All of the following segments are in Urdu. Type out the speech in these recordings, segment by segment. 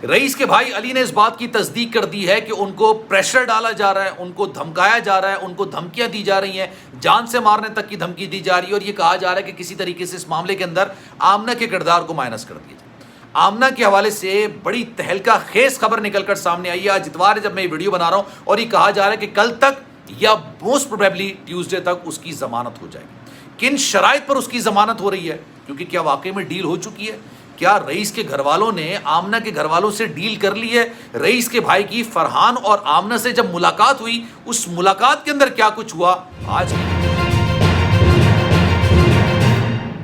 رئیس کے بھائی علی نے اس بات کی تصدیق کر دی ہے کہ ان کو پریشر ڈالا جا رہا ہے، ان کو دھمکایا جا رہا ہے، ان کو دھمکیاں دی جا رہی ہیں، جان سے مارنے تک کی دھمکی دی جا رہی ہے، اور یہ کہا جا رہا ہے کہ کسی طریقے سے اس معاملے کے اندر آمنہ کے کردار کو مائنس کر دیا جائے۔ آمنہ کے حوالے سے بڑی تہلکہ خیز خبر نکل کر سامنے آئی ہے آج اتوار ہے جب میں یہ ویڈیو بنا رہا ہوں، اور یہ کہا جا رہا ہے کہ کل تک یا موسٹ پروبیبلی ٹیوزڈے تک اس کی ضمانت ہو جائے گی۔ کن شرائط پر اس کی ضمانت ہو رہی ہے؟ کیونکہ کیا واقعی میں ڈیل ہو چکی ہے؟ کیا رئیس کے گھر والوں نے آمنہ کے گھر والوں سے ڈیل کر لی ہے؟ رئیس کے بھائی کی فرحان اور آمنہ سے جب ملاقات ہوئی، اس ملاقات کے اندر کیا کچھ ہوا آج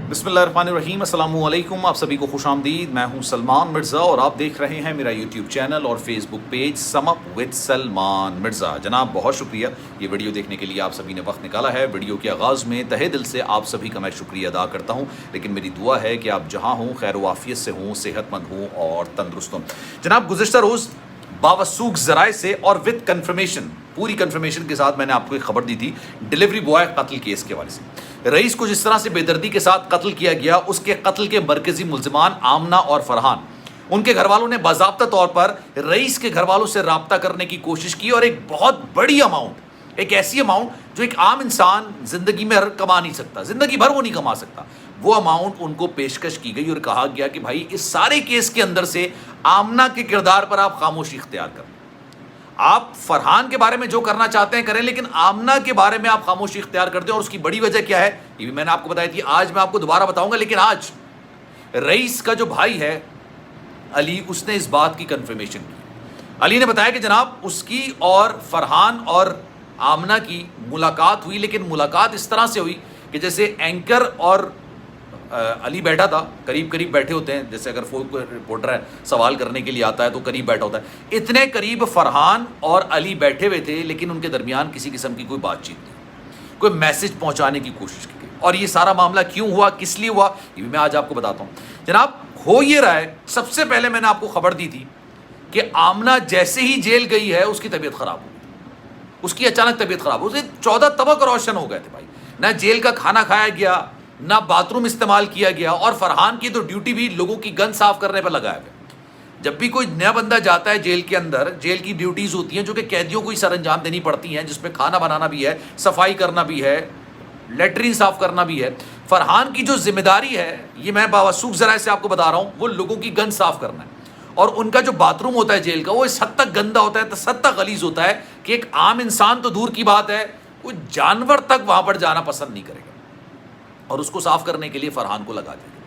بسم اللہ الرحمن الرحیم۔ السلام علیکم، آپ سبھی کو خوش آمدید۔ میں ہوں سلمان مرزا اور آپ دیکھ رہے ہیں میرا یوٹیوب چینل اور Facebook page sum up with Salman Mirza. جناب بہت شکریہ یہ ویڈیو دیکھنے کے لیے آپ سبھی نے وقت نکالا ہے۔ ویڈیو کے آغاز میں تہہ دل سے آپ سبھی کا میں شکریہ ادا کرتا ہوں، لیکن میری دعا ہے کہ آپ جہاں ہوں خیر و عافیت سے ہوں، صحت مند ہوں اور تندرست ہوں۔ جناب گزشتہ روز باوثوق ذرائع سے اور وتھ کنفرمیشن، پوری کنفرمیشن کے ساتھ میں نے آپ کو ایک خبر دی تھی ڈیلیوری بوائے قتل کیس کے حوالے سے۔ رئیس کو جس طرح سے بے دردی کے ساتھ قتل کیا گیا، اس کے قتل کے مرکزی ملزمان آمنہ اور فرحان، ان کے گھر والوں نے باضابطہ طور پر رئیس کے گھر والوں سے رابطہ کرنے کی کوشش کی، اور ایک بہت بڑی اماؤنٹ، ایک ایسی اماؤنٹ جو ایک عام انسان زندگی میں کما نہیں سکتا، زندگی بھر وہ نہیں کما سکتا، وہ اماؤنٹ ان کو پیشکش کی گئی اور کہا گیا کہ بھائی اس سارے کیس کے اندر سے آمنہ کے کردار پر آپ خاموشی اختیار کریں، آپ فرحان کے بارے میں جو کرنا چاہتے ہیں کریں، لیکن آمنہ کے بارے میں آپ خاموشی اختیار کرتے ہیں۔ اور اس کی بڑی وجہ کیا ہے یہ بھی میں نے آپ کو بتائی تھی، آج میں آپ کو دوبارہ بتاؤں گا، لیکن آج رئیس کا جو بھائی ہے علی، اس نے اس بات کی کنفرمیشن کی۔ علی نے بتایا کہ جناب اس کی اور فرحان اور آمنہ کی ملاقات ہوئی، لیکن ملاقات اس طرح سے ہوئی کہ جیسے اینکر اور علی بیٹھا تھا، قریب قریب بیٹھے ہوتے ہیں، جیسے اگر کوئی رپورٹر ہے سوال کرنے کے لیے آتا ہے تو قریب بیٹھا ہوتا ہے، اتنے قریب فرحان اور علی بیٹھے ہوئے تھے، لیکن ان کے درمیان کسی قسم کی کوئی بات چیت نہیں، کوئی میسج پہنچانے کی کوشش کی گئی۔ اور یہ سارا معاملہ کیوں ہوا، کس لیے ہوا، یہ بھی میں آج آپ کو بتاتا ہوں۔ جناب ہو یہ رہا ہے، سب سے پہلے میں نے آپ کو خبر دی تھی کہ آمنہ جیسے ہی جیل گئی ہے اس کی طبیعت خراب ہو گئی، اس کی اچانک طبیعت خراب ہو گئی، 14 طبق روشن ہو گئے تھے بھائی، نہ جیل کا کھانا کھایا گیا، نہ باتھ روم استعمال کیا گیا، اور فرحان کی تو ڈیوٹی بھی لوگوں کی گن صاف کرنے پر لگایا گیا۔ جب بھی کوئی نیا بندہ جاتا ہے جیل کے اندر، جیل کی ڈیوٹیز ہوتی ہیں جو کہ قیدیوں کو ہی سر انجام دینی پڑتی ہیں، جس میں کھانا بنانا بھی ہے، صفائی کرنا بھی ہے، لیٹرین صاف کرنا بھی ہے۔ فرحان کی جو ذمہ داری ہے، یہ میں باوثوق ذرائع سے آپ کو بتا رہا ہوں، وہ لوگوں کی گن صاف کرنا ہے، اور ان کا جو باتھ روم ہوتا ہے جیل کا، وہ اس حد تک گندا ہوتا ہے، اس حد تک غلیظ ہوتا ہے کہ ایک عام انسان تو دور کی بات ہے، کوئی جانور تک وہاں پر جانا پسند نہیں کرے گا، اور اس کو صاف کرنے کے لیے فرحان کو لگا دیا گیا۔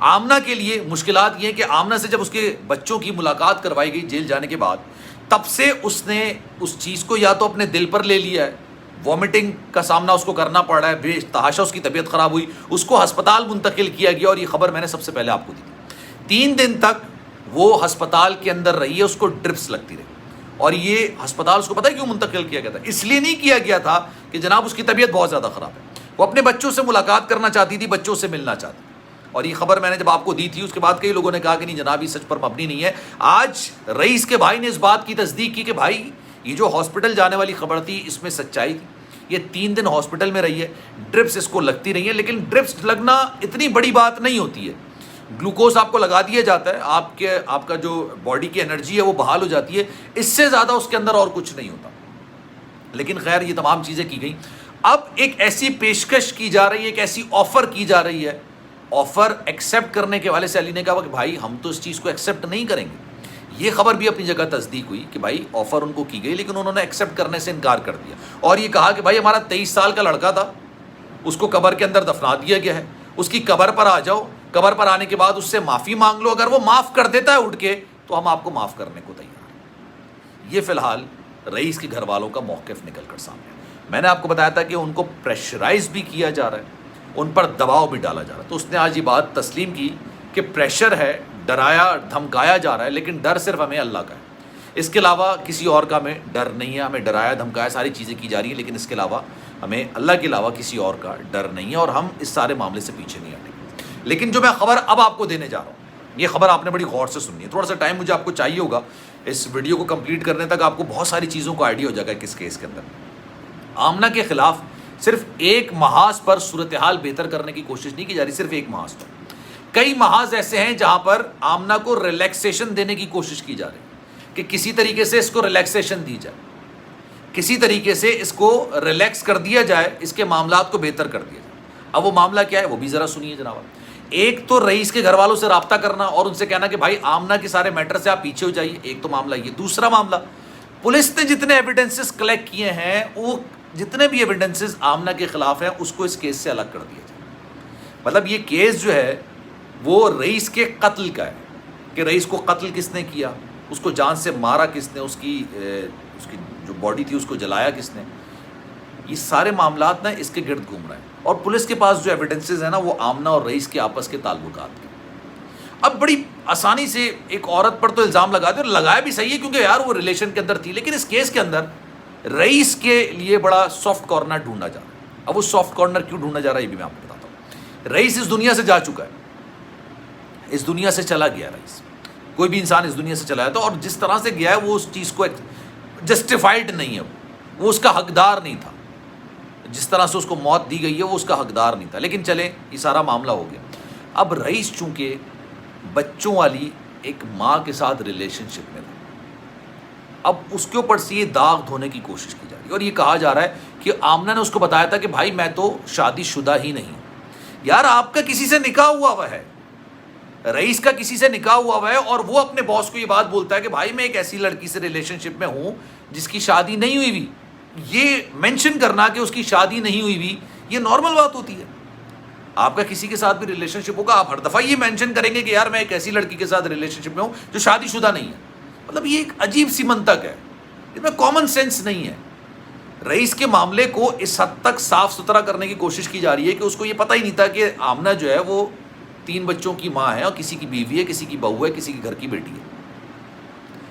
آمنہ کے لیے مشکلات یہ ہیں کہ آمنہ سے جب اس کے بچوں کی ملاقات کروائی گئی جیل جانے کے بعد، تب سے اس نے اس چیز کو یا تو اپنے دل پر لے لیا ہے، وامٹنگ کا سامنا اس کو کرنا پڑ رہا ہے، بے تحاشا اس کی طبیعت خراب ہوئی، اس کو ہسپتال منتقل کیا گیا، اور یہ خبر میں نے سب سے پہلے آپ کو دی تھی۔ 3 دن تک وہ ہسپتال کے اندر رہی ہے، اس کو ڈرپس لگتی رہی، اور یہ ہسپتال اس کو پتہ ہے کیوں منتقل کیا گیا تھا؟ اس لیے نہیں کیا گیا تھا کہ جناب اس کی طبیعت بہت زیادہ خراب ہے، وہ اپنے بچوں سے ملاقات کرنا چاہتی تھی، بچوں سے ملنا چاہتی تھی، اور یہ خبر میں نے جب آپ کو دی تھی اس کے بعد کئی لوگوں نے کہا کہ نہیں جناب یہ سچ پر مبنی نہیں ہے۔ آج رئیس کے بھائی نے اس بات کی تصدیق کی کہ بھائی یہ جو ہاسپٹل جانے والی خبر تھی اس میں سچائی تھی، یہ 3 دن ہاسپٹل میں رہی ہے، ڈرپس اس کو لگتی رہی ہیں، لیکن ڈرپس لگنا اتنی بڑی بات نہیں ہوتی ہے، گلوکوز آپ کو لگا دیا جاتا ہے، آپ کا جو باڈی کی انرجی ہے وہ بحال ہو جاتی ہے، اس سے زیادہ اس کے اندر اور کچھ نہیں ہوتا، لیکن خیر یہ تمام چیزیں کی گئیں۔ اب ایک ایسی پیشکش کی جا رہی ہے، ایک ایسی آفر کی جا رہی ہے، آفر ایکسیپٹ کرنے کے والے سے علی نے کہا کہ بھائی ہم تو اس چیز کو ایکسیپٹ نہیں کریں گے۔ یہ خبر بھی اپنی جگہ تصدیق ہوئی کہ بھائی آفر ان کو کی گئی، لیکن انہوں نے ایکسیپٹ کرنے سے انکار کر دیا، اور یہ کہا کہ بھائی ہمارا 23 سال کا لڑکا تھا، اس کو قبر کے اندر دفنا دیا گیا ہے، اس کی قبر پر آ جاؤ، قبر پر آنے کے بعد اس سے معافی مانگ لو، اگر وہ معاف کر دیتا ہے اٹھ کے تو ہم آپ کو معاف کرنے کو تیار ہیں۔ یہ فی الحال رئیس کے گھر والوں کا موقف نکل کر سامنے ہے۔ میں نے آپ کو بتایا تھا کہ ان کو پریشرائز بھی کیا جا رہا ہے، ان پر دباؤ بھی ڈالا جا رہا ہے، تو اس نے آج یہ بات تسلیم کی کہ پریشر ہے، ڈرایا دھمکایا جا رہا ہے، لیکن ڈر صرف ہمیں اللہ کا ہے، اس کے علاوہ کسی اور کا ہمیں ڈر نہیں ہے، ہمیں ڈرایا دھمکایا ساری چیزیں کی جا رہی ہیں، لیکن اس کے علاوہ ہمیں اللہ کے علاوہ کسی اور کا ڈر نہیں ہے، اور ہم اس سارے معاملے سے پیچھے نہیں ہٹیں گے۔ لیکن جو میں خبر اب آپ کو دینے جا رہا ہوں، یہ خبر آپ نے بڑی غور سے سننی ہے، تھوڑا سا ٹائم مجھے آپ کو چاہیے ہوگا، اس ویڈیو کو کمپلیٹ کرنے تک آپ کو بہت ساری چیزوں کا آئیڈیا ہو جائے گا کس کیس کے اندر۔ آمنہ کے خلاف صرف ایک محاذ پر صورتحال بہتر کرنے کی کوشش نہیں کی جا رہی، صرف ایک محاذ پر، کئی محاذ ایسے ہیں جہاں پر آمنہ کو ریلیکسیشن دینے کی کوشش کی جا رہی ہے کہ کسی طریقے سے اس کو ریلیکسیشن دی جائے، کسی طریقے سے اس کو ریلیکس کر دیا جائے، اس کے معاملات کو بہتر کر دیا جائے۔ اب وہ معاملہ کیا ہے وہ بھی ذرا سنیے جناب۔ ایک تو رئیس کے گھر والوں سے رابطہ کرنا اور ان سے کہنا کہ بھائی آمنہ کے سارے میٹر سے آپ پیچھے ہو جائیے، ایک تو معاملہ یہ۔ دوسرا معاملہ، پولیس نے جتنے ایویڈنسز کلیکٹ کیے ہیں، وہ جتنے بھی ایویڈنسز آمنہ کے خلاف ہیں اس کو اس کیس سے الگ کر دیا جائے۔ مطلب یہ کیس جو ہے وہ رئیس کے قتل کا ہے کہ رئیس کو قتل کس نے کیا، اس کو جان سے مارا کس نے، اس کی جو باڈی تھی اس کو جلایا کس نے، یہ سارے معاملات نا اس کے گرد گھوم رہے ہیں۔ اور پولیس کے پاس جو ایویڈنسز ہیں نا وہ آمنہ اور رئیس کے آپس کے تعلقات کے۔ اب بڑی آسانی سے ایک عورت پر تو الزام لگاتے اور لگایا بھی صحیح ہے کیونکہ یار وہ ریلیشن کے اندر تھی، لیکن اس کیس کے اندر رئیس کے لیے بڑا سافٹ کارنر ڈھونڈا جا رہا ہے۔ اب وہ سافٹ کارنر کیوں ڈھونڈا جا رہا ہے یہ بھی میں آپ کو بتاتا ہوں۔ رئیس اس دنیا سے جا چکا ہے، اس دنیا سے چلا گیا رئیس۔ کوئی بھی انسان اس دنیا سے چلا جاتا ہے اور جس طرح سے گیا ہے وہ اس چیز کو جسٹیفائڈ نہیں ہے، وہ اس کا حقدار نہیں تھا، جس طرح سے اس کو موت دی گئی ہے وہ اس کا حقدار نہیں تھا۔ لیکن چلیں یہ سارا معاملہ ہو گیا۔ اب رئیس چونکہ بچوں والی ایک ماں کے ساتھ ریلیشن شپ میں تھا، اب اس کے اوپر سے یہ داغ دھونے کی کوشش کی جا رہی ہے اور یہ کہا جا رہا ہے کہ آمنہ نے اس کو بتایا تھا کہ بھائی میں تو شادی شدہ ہی نہیں ہوں۔ یار آپ کا کسی سے نکاح ہوا ہے، رئیس کا کسی سے نکاح ہوا ہے اور وہ اپنے باس کو یہ بات بولتا ہے کہ بھائی میں ایک ایسی لڑکی سے ریلیشن شپ میں ہوں جس کی شادی نہیں ہوئی ہوئی۔ یہ مینشن کرنا کہ اس کی شادی نہیں ہوئی ہوئی یہ نارمل بات ہوتی ہے۔ آپ کا کسی کے ساتھ بھی ریلیشن شپ ہوگا، آپ ہر دفعہ یہ مینشن کریں گے کہ یار میں ایک ایسی لڑکی کے ساتھ ریلیشن شپ میں ہوں جو شادی شدہ نہیں ہے۔ مطلب یہ ایک عجیب سی منطق ہے، اس میں کامن سینس نہیں ہے۔ رئیس کے معاملے کو اس حد تک صاف ستھرا کرنے کی کوشش کی جا رہی ہے کہ اس کو یہ پتہ ہی نہیں تھا کہ آمنہ جو ہے وہ 3 بچوں کی ماں ہے اور کسی کی بیوی ہے، کسی کی بہو ہے، کسی کے گھر کی بیٹی ہے۔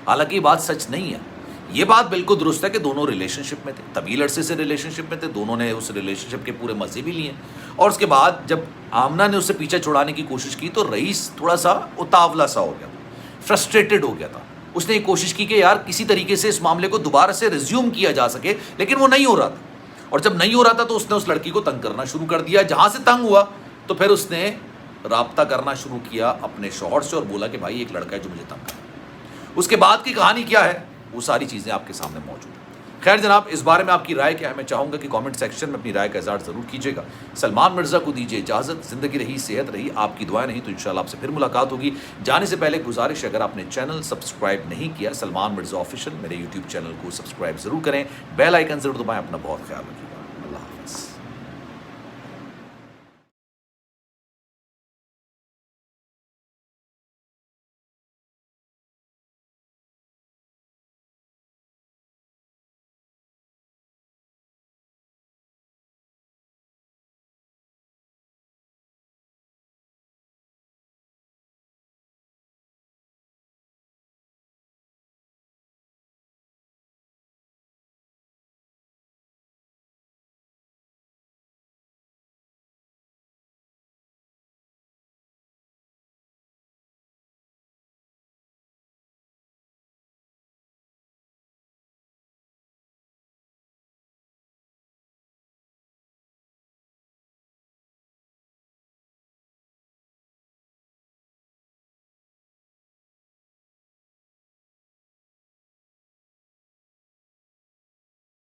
حالانکہ یہ بات سچ نہیں ہے، یہ بات بالکل درست ہے کہ دونوں ریلیشن شپ میں تھے، طویل عرصے سے ریلیشن شپ میں تھے، دونوں نے اس ریلیشن شپ کے پورے مزے بھی لیے۔ اور اس کے بعد جب آمنہ نے اس سے پیچھے چھڑانے کی کوشش کی تو رئیس تھوڑا سا اتاولا سا ہو گیا تھا، فرسٹریٹڈ ہو گیا تھا۔ اس نے یہ کوشش کی کہ یار کسی طریقے سے اس معاملے کو دوبارہ سے ریزیوم کیا جا سکے، لیکن وہ نہیں ہو رہا تھا۔ اور جب نہیں ہو رہا تھا تو اس نے اس لڑکی کو تنگ کرنا شروع کر دیا۔ جہاں سے تنگ ہوا تو پھر اس نے رابطہ کرنا شروع کیا اپنے شوہر سے اور بولا کہ بھائی ایک لڑکا ہے جو مجھے تنگ کرتا ہے۔ اس کے بعد کی کہانی کیا ہے وہ ساری چیزیں آپ کے سامنے موجود ہیں۔ خیر جناب، اس بارے میں آپ کی رائے کیا ہے؟ میں چاہوں گا کہ کامنٹ سیکشن میں اپنی رائے کا اظہار ضرور کیجیے گا۔ سلمان مرزا کو دیجیے اجازت، زندگی رہی صحت رہی، آپ کی دعائیں نہیں تو انشاءاللہ آپ سے پھر ملاقات ہوگی۔ جانے سے پہلے گزارش، اگر آپ نے چینل سبسکرائب نہیں کیا سلمان مرزا آفیشیل، میرے یوٹیوب چینل کو سبسکرائب ضرور کریں، بیل آئیکن ضرور دبائیں۔ اپنا بہت خیال رکھیے۔